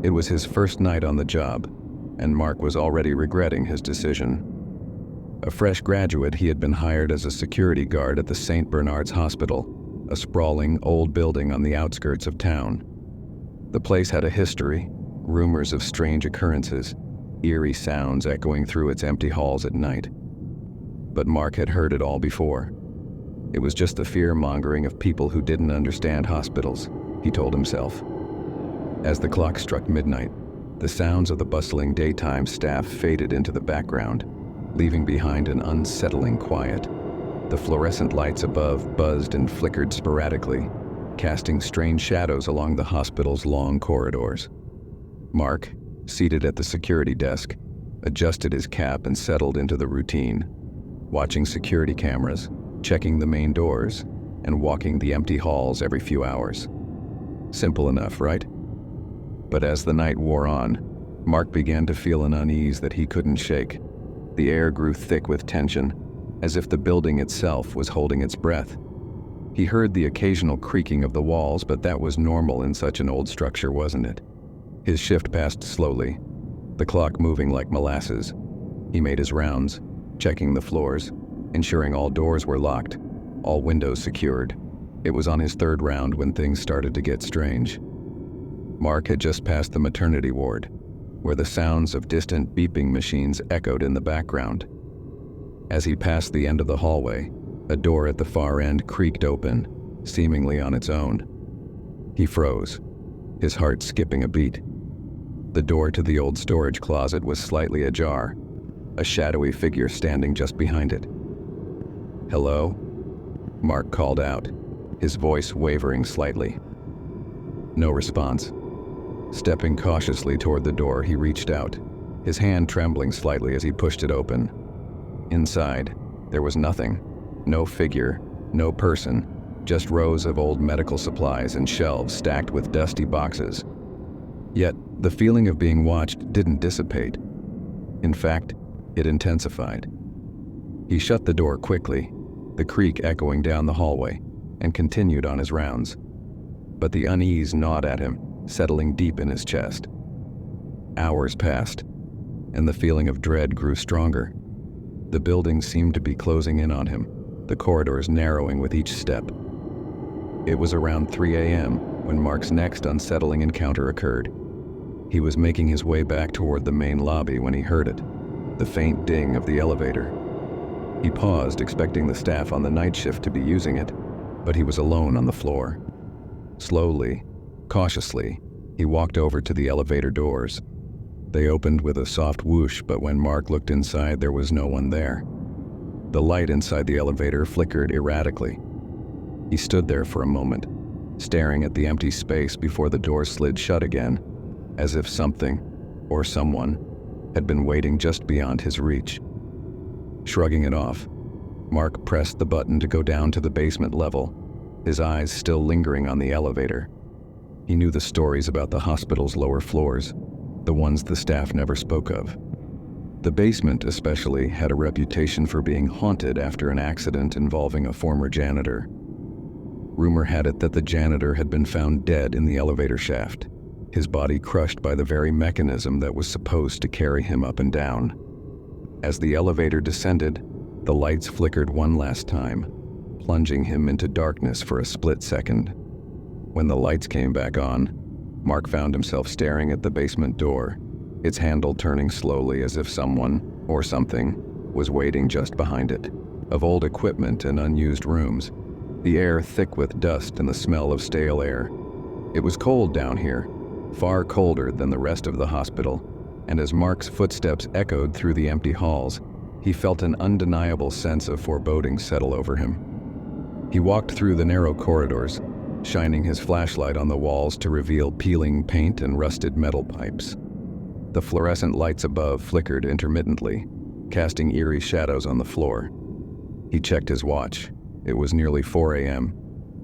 It was his first night on the job, and Mark was already regretting his decision. A fresh graduate, he had been hired as a security guard at the St. Bernard's Hospital, a sprawling, old building on the outskirts of town. The place had a history, rumors of strange occurrences, eerie sounds echoing through its empty halls at night. But Mark had heard it all before. It was just the fear-mongering of people who didn't understand hospitals, he told himself. As the clock struck midnight, the sounds of the bustling daytime staff faded into the background, leaving behind an unsettling quiet. The fluorescent lights above buzzed and flickered sporadically, casting strange shadows along the hospital's long corridors. Mark, seated at the security desk, adjusted his cap and settled into the routine, watching security cameras, checking the main doors, and walking the empty halls every few hours. Simple enough, right? But as the night wore on, Mark began to feel an unease that he couldn't shake. The air grew thick with tension, as if the building itself was holding its breath. He heard the occasional creaking of the walls, but that was normal in such an old structure, wasn't it? His shift passed slowly, the clock moving like molasses. He made his rounds, checking the floors, ensuring all doors were locked, all windows secured. It was on his third round when things started to get strange. Mark had just passed the maternity ward, where the sounds of distant beeping machines echoed in the background. As he passed the end of the hallway, a door at the far end creaked open, seemingly on its own. He froze, his heart skipping a beat. The door to the old storage closet was slightly ajar, a shadowy figure standing just behind it. "Hello?" Mark called out, his voice wavering slightly. No response. Stepping cautiously toward the door, he reached out, his hand trembling slightly as he pushed it open. Inside, there was nothing. No figure, no person, just rows of old medical supplies and shelves stacked with dusty boxes. Yet, the feeling of being watched didn't dissipate. In fact, it intensified. He shut the door quickly, the creak echoing down the hallway, and continued on his rounds. But the unease gnawed at him, settling deep in his chest. Hours passed, and the feeling of dread grew stronger. The building seemed to be closing in on him, the corridors narrowing with each step. It was around 3 a.m. when Mark's next unsettling encounter occurred. He was making his way back toward the main lobby when he heard it, the faint ding of the elevator. He paused, expecting the staff on the night shift to be using it, but he was alone on the floor. Slowly, cautiously, he walked over to the elevator doors. They opened with a soft whoosh, but when Mark looked inside, there was no one there. The light inside the elevator flickered erratically. He stood there for a moment, staring at the empty space before the door slid shut again, as if something, or someone, had been waiting just beyond his reach. Shrugging it off, Mark pressed the button to go down to the basement level, his eyes still lingering on the elevator. He knew the stories about the hospital's lower floors, the ones the staff never spoke of. The basement, especially, had a reputation for being haunted after an accident involving a former janitor. Rumor had it that the janitor had been found dead in the elevator shaft, his body crushed by the very mechanism that was supposed to carry him up and down. As the elevator descended, the lights flickered one last time, plunging him into darkness for a split second. When the lights came back on, Mark found himself staring at the basement door, its handle turning slowly as if someone, or something, was waiting just behind it. Of old equipment and unused rooms, the air thick with dust and the smell of stale air. It was cold down here, far colder than the rest of the hospital, and as Mark's footsteps echoed through the empty halls, he felt an undeniable sense of foreboding settle over him. He walked through the narrow corridors, shining his flashlight on the walls to reveal peeling paint and rusted metal pipes. The fluorescent lights above flickered intermittently, casting eerie shadows on the floor. He checked his watch. It was nearly 4 a.m.,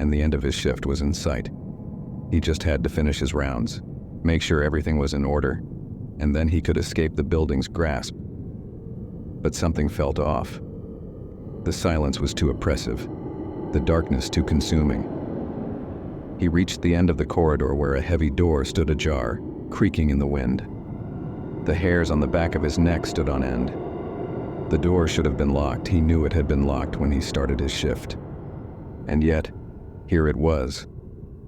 and the end of his shift was in sight. He just had to finish his rounds, make sure everything was in order, and then he could escape the building's grasp. But something felt off. The silence was too oppressive, the darkness too consuming. He reached the end of the corridor where a heavy door stood ajar, creaking in the wind. The hairs on the back of his neck stood on end. The door should have been locked. He knew it had been locked when he started his shift. And yet, here it was,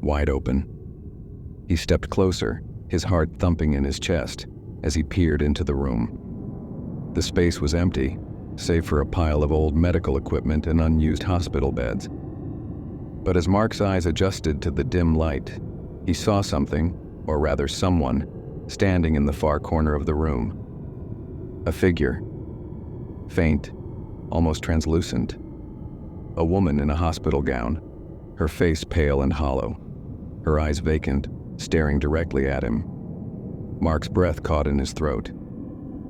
wide open. He stepped closer, his heart thumping in his chest, as he peered into the room. The space was empty, save for a pile of old medical equipment and unused hospital beds. But as Mark's eyes adjusted to the dim light, he saw something, or rather someone, standing in the far corner of the room. A figure. Faint, almost translucent. A woman in a hospital gown, her face pale and hollow, her eyes vacant, staring directly at him. Mark's breath caught in his throat.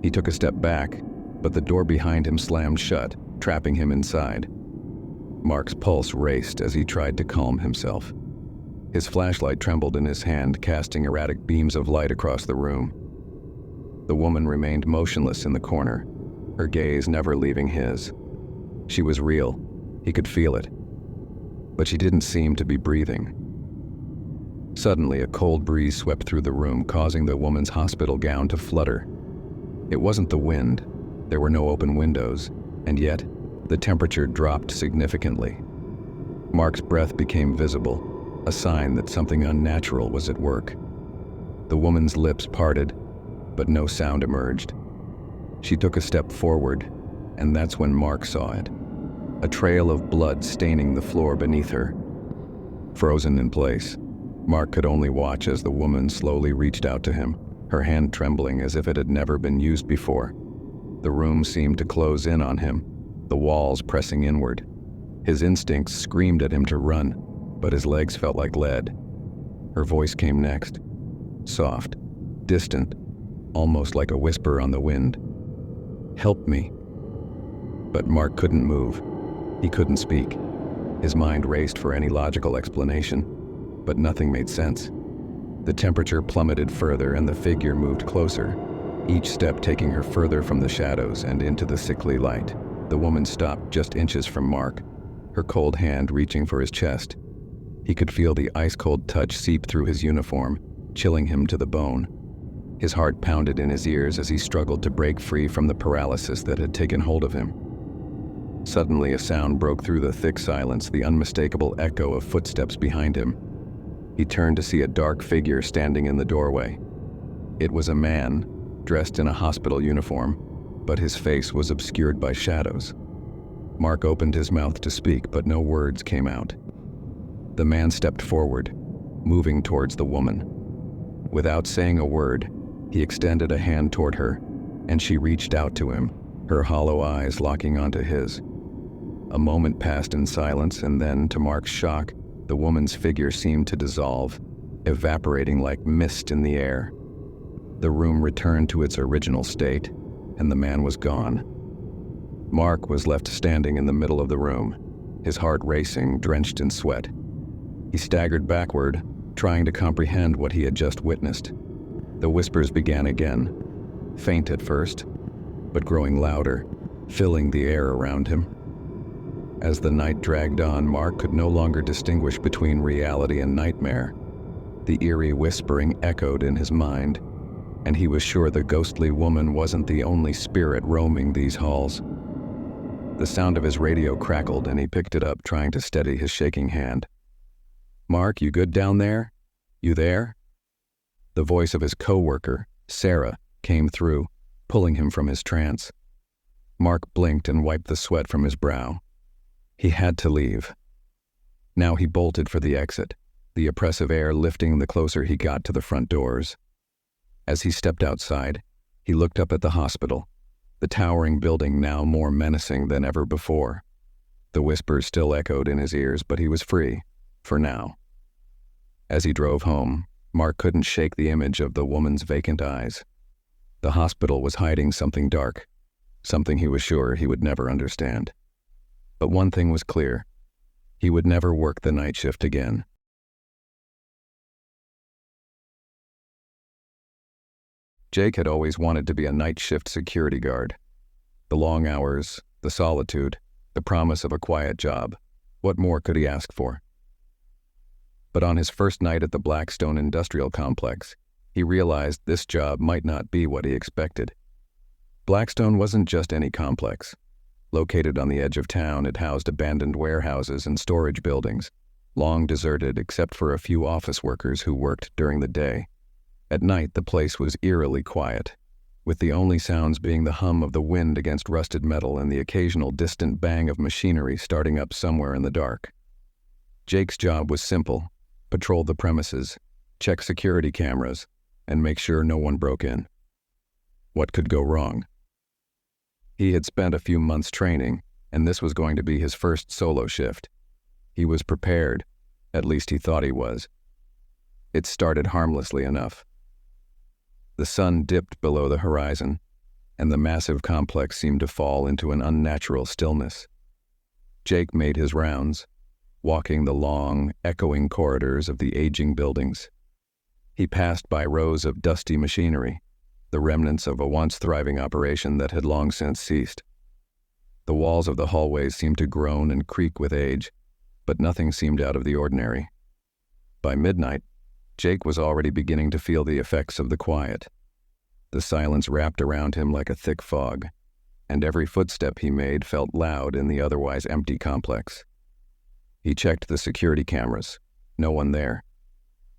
He took a step back, but the door behind him slammed shut, trapping him inside. Mark's pulse raced as he tried to calm himself. His flashlight trembled in his hand, casting erratic beams of light across the room. The woman remained motionless in the corner, her gaze never leaving his. She was real. He could feel it. But she didn't seem to be breathing. Suddenly, a cold breeze swept through the room, causing the woman's hospital gown to flutter. It wasn't the wind. There were no open windows, and yet, the temperature dropped significantly. Mark's breath became visible, a sign that something unnatural was at work. The woman's lips parted, but no sound emerged. She took a step forward, and that's when Mark saw it. A trail of blood staining the floor beneath her. Frozen in place, Mark could only watch as the woman slowly reached out to him, her hand trembling as if it had never been used before. The room seemed to close in on him, the walls pressing inward. His instincts screamed at him to run, but his legs felt like lead. Her voice came next, soft, distant, almost like a whisper on the wind. "Help me." But Mark couldn't move. He couldn't speak. His mind raced for any logical explanation, but nothing made sense. The temperature plummeted further and the figure moved closer, each step taking her further from the shadows and into the sickly light. The woman stopped just inches from Mark, her cold hand reaching for his chest. He could feel the ice-cold touch seep through his uniform, chilling him to the bone. His heart pounded in his ears as he struggled to break free from the paralysis that had taken hold of him. Suddenly, a sound broke through the thick silence, the unmistakable echo of footsteps behind him. He turned to see a dark figure standing in the doorway. It was a man, dressed in a hospital uniform, but his face was obscured by shadows. Mark opened his mouth to speak, but no words came out. The man stepped forward, moving towards the woman. Without saying a word, he extended a hand toward her, and she reached out to him, her hollow eyes locking onto his. A moment passed in silence, and then, to Mark's shock, the woman's figure seemed to dissolve, evaporating like mist in the air. The room returned to its original state, and the man was gone. Mark was left standing in the middle of the room, his heart racing, drenched in sweat. He staggered backward, trying to comprehend what he had just witnessed. The whispers began again, faint at first, but growing louder, filling the air around him. As the night dragged on, Mark could no longer distinguish between reality and nightmare. The eerie whispering echoed in his mind, and he was sure the ghostly woman wasn't the only spirit roaming these halls. The sound of his radio crackled, and he picked it up, trying to steady his shaking hand. "Mark, you good down there? You there?" The voice of his co-worker, Sarah, came through, pulling him from his trance. Mark blinked and wiped the sweat from his brow. He had to leave. Now he bolted for the exit, the oppressive air lifting the closer he got to the front doors. As he stepped outside, he looked up at the hospital, the towering building now more menacing than ever before. The whispers still echoed in his ears, but he was free, for now. As he drove home, Mark couldn't shake the image of the woman's vacant eyes. The hospital was hiding something dark, something he was sure he would never understand. But one thing was clear: he would never work the night shift again. Jake had always wanted to be a night shift security guard. The long hours, the solitude, the promise of a quiet job. What more could he ask for? But on his first night at the Blackstone Industrial Complex, He realized this job might not be what he expected. Blackstone wasn't just any complex. Located on the edge of town, it housed abandoned warehouses and storage buildings, long deserted except for a few office workers who worked during the day. At night, the place was eerily quiet, with the only sounds being the hum of the wind against rusted metal and the occasional distant bang of machinery starting up somewhere in the dark. Jake's job was simple: patrol the premises, check security cameras, and make sure no one broke in. What could go wrong? He had spent a few months training, and this was going to be his first solo shift. He was prepared, at least he thought he was. It started harmlessly enough. The sun dipped below the horizon, and the massive complex seemed to fall into an unnatural stillness. Jake made his rounds, walking the long, echoing corridors of the aging buildings. He passed by rows of dusty machinery, the remnants of a once thriving operation that had long since ceased. The walls of the hallways seemed to groan and creak with age, but nothing seemed out of the ordinary. By midnight, Jake was already beginning to feel the effects of the quiet. The silence wrapped around him like a thick fog, and every footstep he made felt loud in the otherwise empty complex. He checked the security cameras. No one there.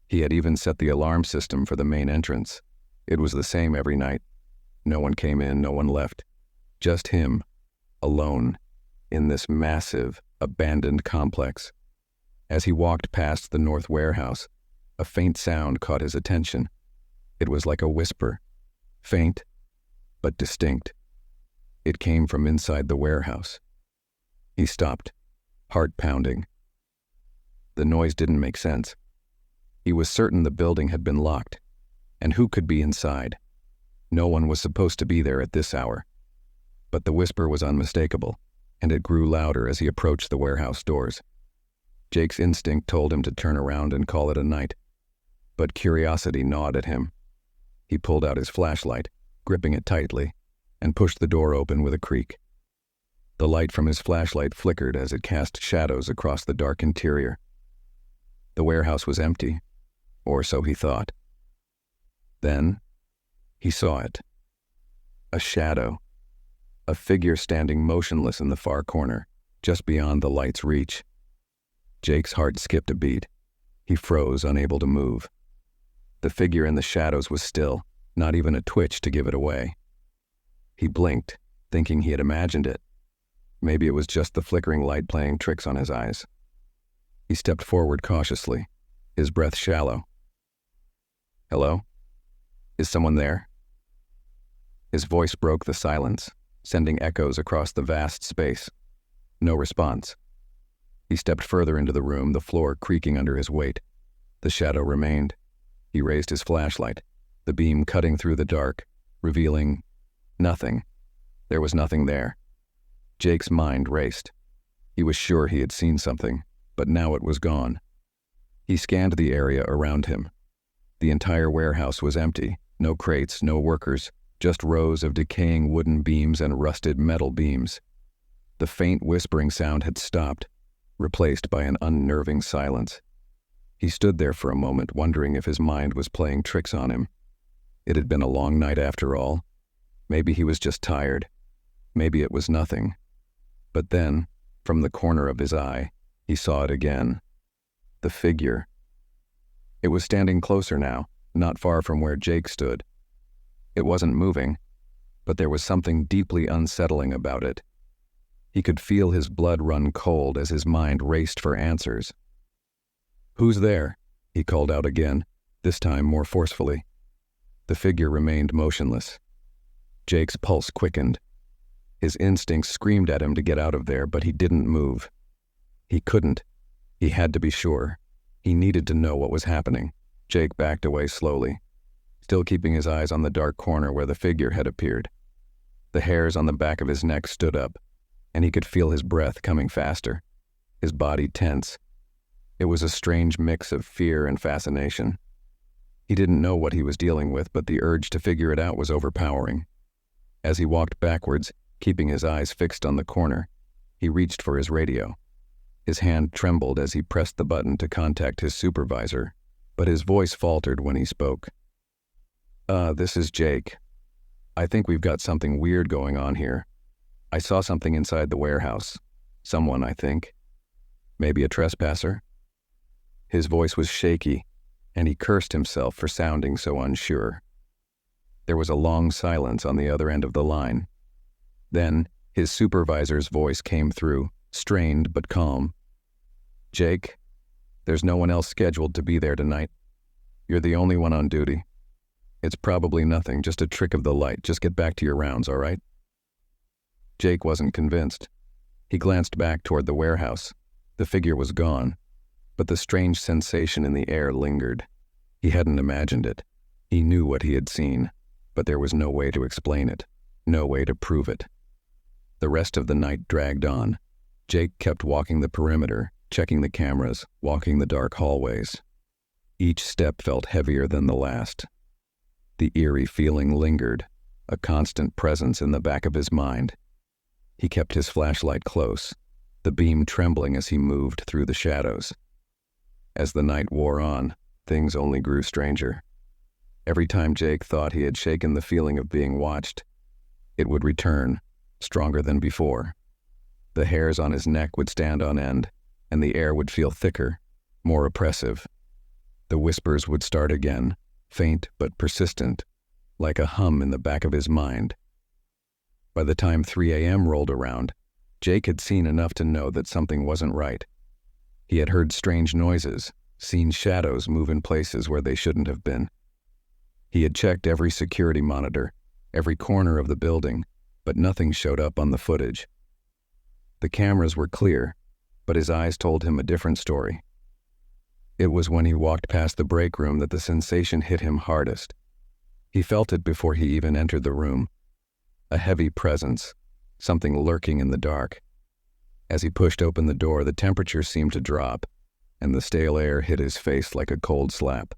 He had even set the alarm system for the main entrance. It was the same every night. No one came in, no one left. Just him, alone, in this massive, abandoned complex. As he walked past the north warehouse, a faint sound caught his attention. It was like a whisper, faint, but distinct. It came from inside the warehouse. He stopped, heart pounding. The noise didn't make sense. He was certain the building had been locked, and who could be inside? No one was supposed to be there at this hour. But the whisper was unmistakable, and it grew louder as he approached the warehouse doors. Jake's instinct told him to turn around and call it a night, but curiosity gnawed at him. He pulled out his flashlight, gripping it tightly, and pushed the door open with a creak. The light from his flashlight flickered as it cast shadows across the dark interior. The warehouse was empty, or so he thought. Then, he saw it. A shadow. A figure standing motionless in the far corner, just beyond the light's reach. Jake's heart skipped a beat. He froze, unable to move. The figure in the shadows was still, not even a twitch to give it away. He blinked, thinking he had imagined it. Maybe it was just the flickering light playing tricks on his eyes. He stepped forward cautiously, his breath shallow. "Hello? Is someone there?" His voice broke the silence, sending echoes across the vast space. No response. He stepped further into the room, the floor creaking under his weight. The shadow remained. He raised his flashlight, the beam cutting through the dark, revealing nothing. There was nothing there. Jake's mind raced. He was sure he had seen something, but now it was gone. He scanned the area around him. The entire warehouse was empty. No crates, no workers, just rows of decaying wooden beams and rusted metal beams. The faint whispering sound had stopped, replaced by an unnerving silence. He stood there for a moment, wondering if his mind was playing tricks on him. It had been a long night after all. Maybe he was just tired. Maybe it was nothing. But then, from the corner of his eye, he saw it again. The figure. It was standing closer now, not far from where Jake stood. It wasn't moving, but there was something deeply unsettling about it. He could feel his blood run cold as his mind raced for answers. "Who's there?" he called out again, this time more forcefully. The figure remained motionless. Jake's pulse quickened. His instincts screamed at him to get out of there, but he didn't move. He couldn't. He had to be sure. He needed to know what was happening. Jake backed away slowly, still keeping his eyes on the dark corner where the figure had appeared. The hairs on the back of his neck stood up, and he could feel his breath coming faster, his body tense. It was a strange mix of fear and fascination. He didn't know what he was dealing with, but the urge to figure it out was overpowering. As he walked backwards, keeping his eyes fixed on the corner, he reached for his radio. His hand trembled as he pressed the button to contact his supervisor, but his voice faltered when he spoke. This is Jake. I think we've got something weird going on here. I saw something inside the warehouse. Someone, I think. Maybe a trespasser?" His voice was shaky, and he cursed himself for sounding so unsure. There was a long silence on the other end of the line. Then, his supervisor's voice came through, strained but calm. "Jake, there's no one else scheduled to be there tonight. You're the only one on duty. It's probably nothing, just a trick of the light. Just get back to your rounds, all right?" Jake wasn't convinced. He glanced back toward the warehouse. The figure was gone, but the strange sensation in the air lingered. He hadn't imagined it. He knew what he had seen, but there was no way to explain it, no way to prove it. The rest of the night dragged on. Jake kept walking the perimeter, checking the cameras, walking the dark hallways. Each step felt heavier than the last. The eerie feeling lingered, a constant presence in the back of his mind. He kept his flashlight close, the beam trembling as he moved through the shadows. As the night wore on, things only grew stranger. Every time Jake thought he had shaken the feeling of being watched, it would return, stronger than before. The hairs on his neck would stand on end, and the air would feel thicker, more oppressive. The whispers would start again, faint but persistent, like a hum in the back of his mind. By the time 3 a.m. rolled around, Jake had seen enough to know that something wasn't right. He had heard strange noises, seen shadows move in places where they shouldn't have been. He had checked every security monitor, every corner of the building, but nothing showed up on the footage. The cameras were clear, but his eyes told him a different story. It was when he walked past the break room that the sensation hit him hardest. He felt it before he even entered the room. A heavy presence, something lurking in the dark. As he pushed open the door, the temperature seemed to drop, and the stale air hit his face like a cold slap.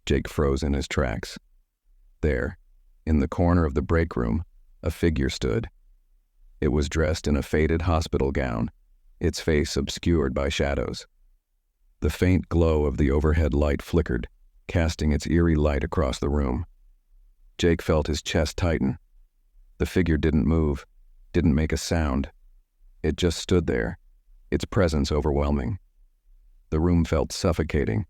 Jake froze in his tracks. There, in the corner of the break room, a figure stood. It was dressed in a faded hospital gown, its face obscured by shadows. The faint glow of the overhead light flickered, casting its eerie light across the room. Jake felt his chest tighten. The figure didn't move, didn't make a sound. It just stood there, its presence overwhelming. The room felt suffocating,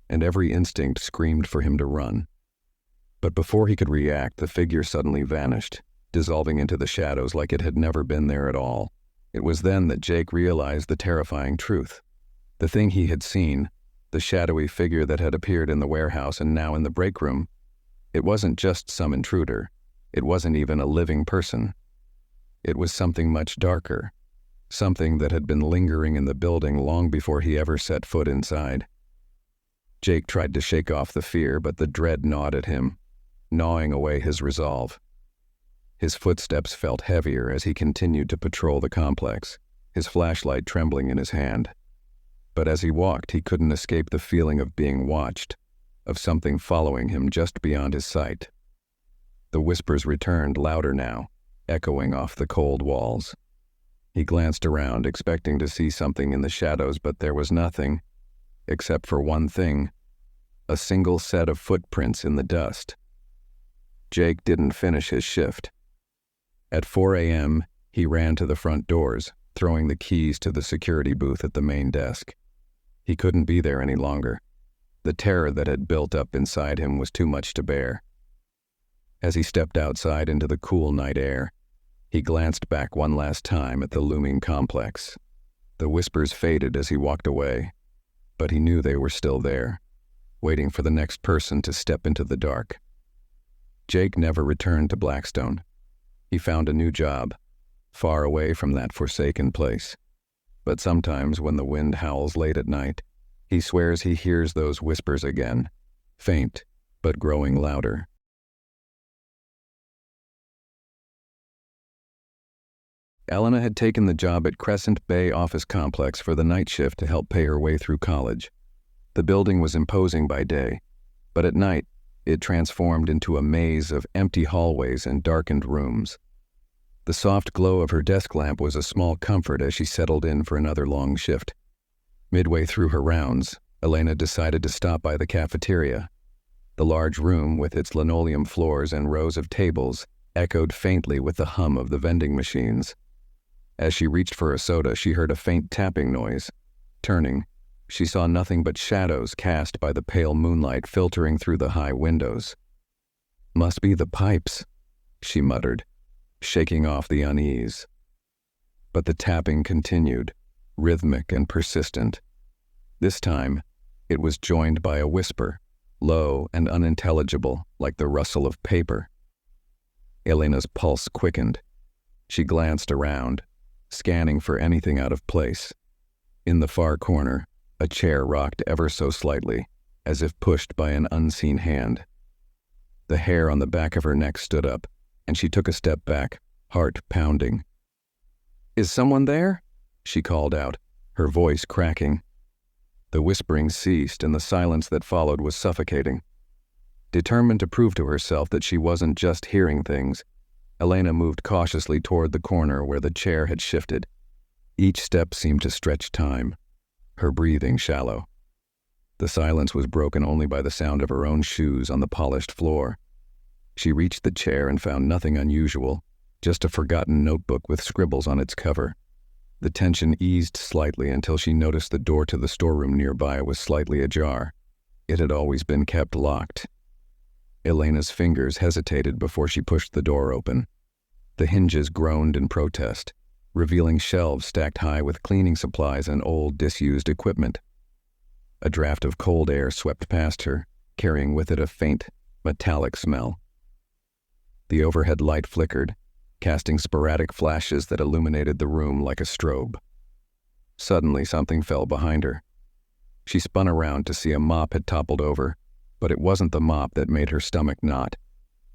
and every instinct screamed for him to run. But before he could react, the figure suddenly vanished, dissolving into the shadows like it had never been there at all. It was then that Jake realized the terrifying truth. The thing he had seen, the shadowy figure that had appeared in the warehouse and now in the break room, it wasn't just some intruder. It wasn't even a living person. It was something much darker, something that had been lingering in the building long before he ever set foot inside. Jake tried to shake off the fear, but the dread gnawed at him, gnawing away his resolve. His footsteps felt heavier as he continued to patrol the complex, his flashlight trembling in his hand. But as he walked, he couldn't escape the feeling of being watched, of something following him just beyond his sight. The whispers returned, louder now, echoing off the cold walls. He glanced around, expecting to see something in the shadows, but there was nothing, except for one thing, a single set of footprints in the dust. Jake didn't finish his shift. At 4 a.m., he ran to the front doors, throwing the keys to the security booth at the main desk. He couldn't be there any longer. The terror that had built up inside him was too much to bear. As he stepped outside into the cool night air, he glanced back one last time at the looming complex. The whispers faded as he walked away, but he knew they were still there, waiting for the next person to step into the dark. Jake never returned to Blackstone. He found a new job, far away from that forsaken place. But sometimes when the wind howls late at night, he swears he hears those whispers again, faint but growing louder. Elena had taken the job at Crescent Bay Office Complex for the night shift to help pay her way through college. The building was imposing by day, but at night, it transformed into a maze of empty hallways and darkened rooms. The soft glow of her desk lamp was a small comfort as she settled in for another long shift. Midway through her rounds, Elena decided to stop by the cafeteria. The large room, with its linoleum floors and rows of tables, echoed faintly with the hum of the vending machines. As she reached for a soda, she heard a faint tapping noise. Turning, she saw nothing but shadows cast by the pale moonlight filtering through the high windows. "Must be the pipes," she muttered, shaking off the unease. But the tapping continued, rhythmic and persistent. This time, it was joined by a whisper, low and unintelligible, like the rustle of paper. Elena's pulse quickened. She glanced around, scanning for anything out of place. In the far corner, a chair rocked ever so slightly, as if pushed by an unseen hand. The hair on the back of her neck stood up, and she took a step back, heart pounding. "Is someone there?" she called out, her voice cracking. The whispering ceased, and the silence that followed was suffocating. Determined to prove to herself that she wasn't just hearing things, Elena moved cautiously toward the corner where the chair had shifted. Each step seemed to stretch time, her breathing shallow. The silence was broken only by the sound of her own shoes on the polished floor. She reached the chair and found nothing unusual, just a forgotten notebook with scribbles on its cover. The tension eased slightly until she noticed the door to the storeroom nearby was slightly ajar. It had always been kept locked. Elena's fingers hesitated before she pushed the door open. The hinges groaned in protest, revealing shelves stacked high with cleaning supplies and old, disused equipment. A draft of cold air swept past her, carrying with it a faint, metallic smell. The overhead light flickered, casting sporadic flashes that illuminated the room like a strobe. Suddenly, something fell behind her. She spun around to see a mop had toppled over, but it wasn't the mop that made her stomach knot.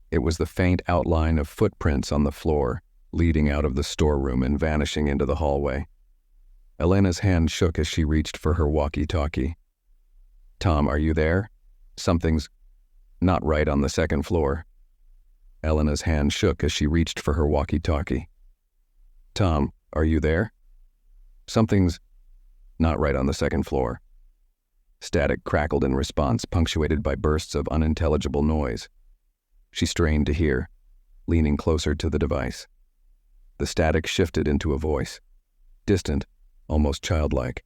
It was the faint outline of footprints on the floor, leading out of the storeroom and vanishing into the hallway. Elena's hand shook as she reached for her walkie-talkie. "Tom, are you there? Something's not right on the second floor." Elena's hand shook as she reached for her walkie-talkie. "Tom, are you there? Something's not right on the second floor." Static crackled in response, punctuated by bursts of unintelligible noise. She strained to hear, leaning closer to the device. The static shifted into a voice, distant, almost childlike.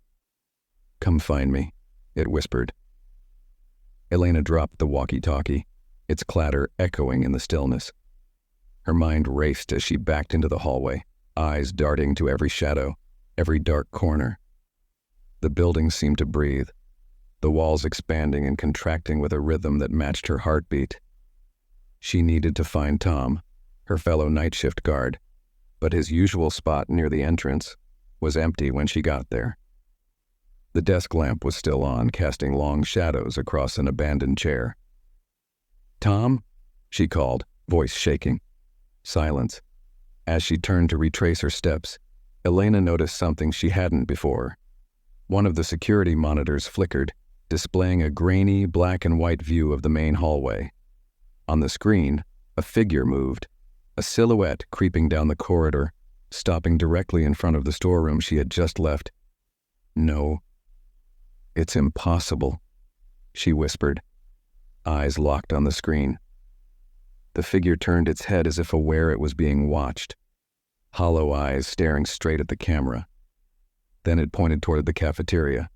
"Come find me," it whispered. Elena dropped the walkie-talkie, its clatter echoing in the stillness. Her mind raced as she backed into the hallway, eyes darting to every shadow, every dark corner. The building seemed to breathe, the walls expanding and contracting with a rhythm that matched her heartbeat. She needed to find Tom, her fellow night shift guard, but his usual spot near the entrance was empty when she got there. The desk lamp was still on, casting long shadows across an abandoned chair. "Tom?" she called, voice shaking. Silence. As she turned to retrace her steps, Elena noticed something she hadn't before. One of the security monitors flickered, displaying a grainy black and white view of the main hallway. On the screen, a figure moved, a silhouette creeping down the corridor, stopping directly in front of the storeroom she had just left. "No, it's impossible," she whispered, eyes locked on the screen. The figure turned its head as if aware it was being watched, hollow eyes staring straight at the camera. Then it pointed toward the cafeteria.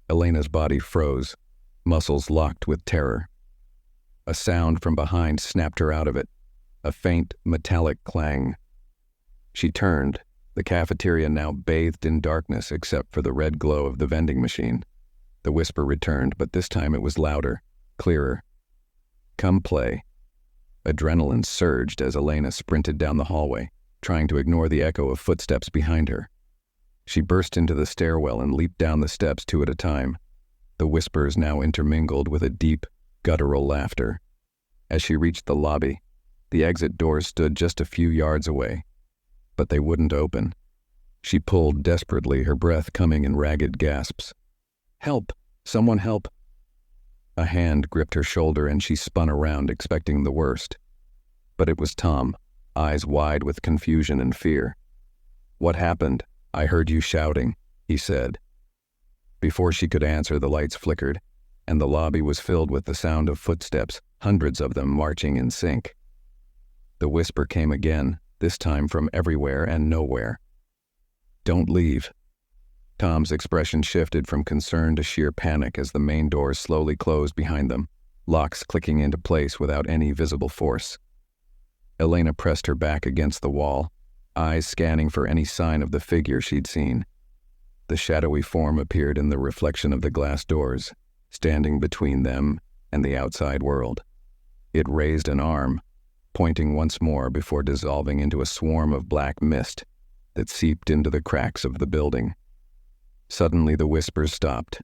Elena's body froze, muscles locked with terror. A sound from behind snapped her out of it, a faint, metallic clang. She turned, the cafeteria now bathed in darkness except for the red glow of the vending machine. The whisper returned, but this time it was louder, clearer. "Come play." Adrenaline surged as Elena sprinted down the hallway, trying to ignore the echo of footsteps behind her. She burst into the stairwell and leaped down the steps two at a time, the whispers now intermingled with a deep, guttural laughter. As she reached the lobby, the exit doors stood just a few yards away, but they wouldn't open. She pulled desperately, her breath coming in ragged gasps. "Help! Someone help!" A hand gripped her shoulder and she spun around, expecting the worst. But it was Tom, eyes wide with confusion and fear. "What happened? I heard you shouting," he said. Before she could answer, the lights flickered, and the lobby was filled with the sound of footsteps, hundreds of them marching in sync. The whisper came again, this time from everywhere and nowhere. "Don't leave." Tom's expression shifted from concern to sheer panic as the main doors slowly closed behind them, locks clicking into place without any visible force. Elena pressed her back against the wall, eyes scanning for any sign of the figure she'd seen. The shadowy form appeared in the reflection of the glass doors, standing between them and the outside world. It raised an arm, pointing once more before dissolving into a swarm of black mist that seeped into the cracks of the building. Suddenly the whispers stopped.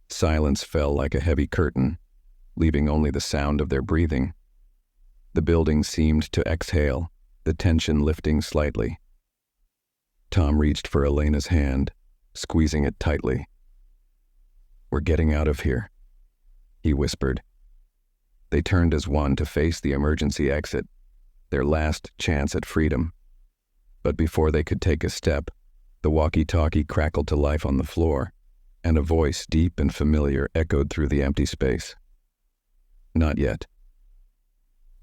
Silence fell like a heavy curtain, leaving only the sound of their breathing. The building seemed to exhale, the tension lifting slightly. Tom reached for Elena's hand, squeezing it tightly. "We're getting out of here," he whispered. They turned as one to face the emergency exit, their last chance at freedom. But before they could take a step, the walkie-talkie crackled to life on the floor, and a voice deep and familiar echoed through the empty space. "Not yet."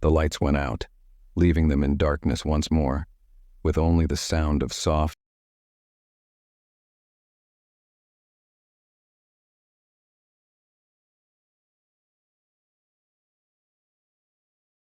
The lights went out, leaving them in darkness once more, with only the sound of soft,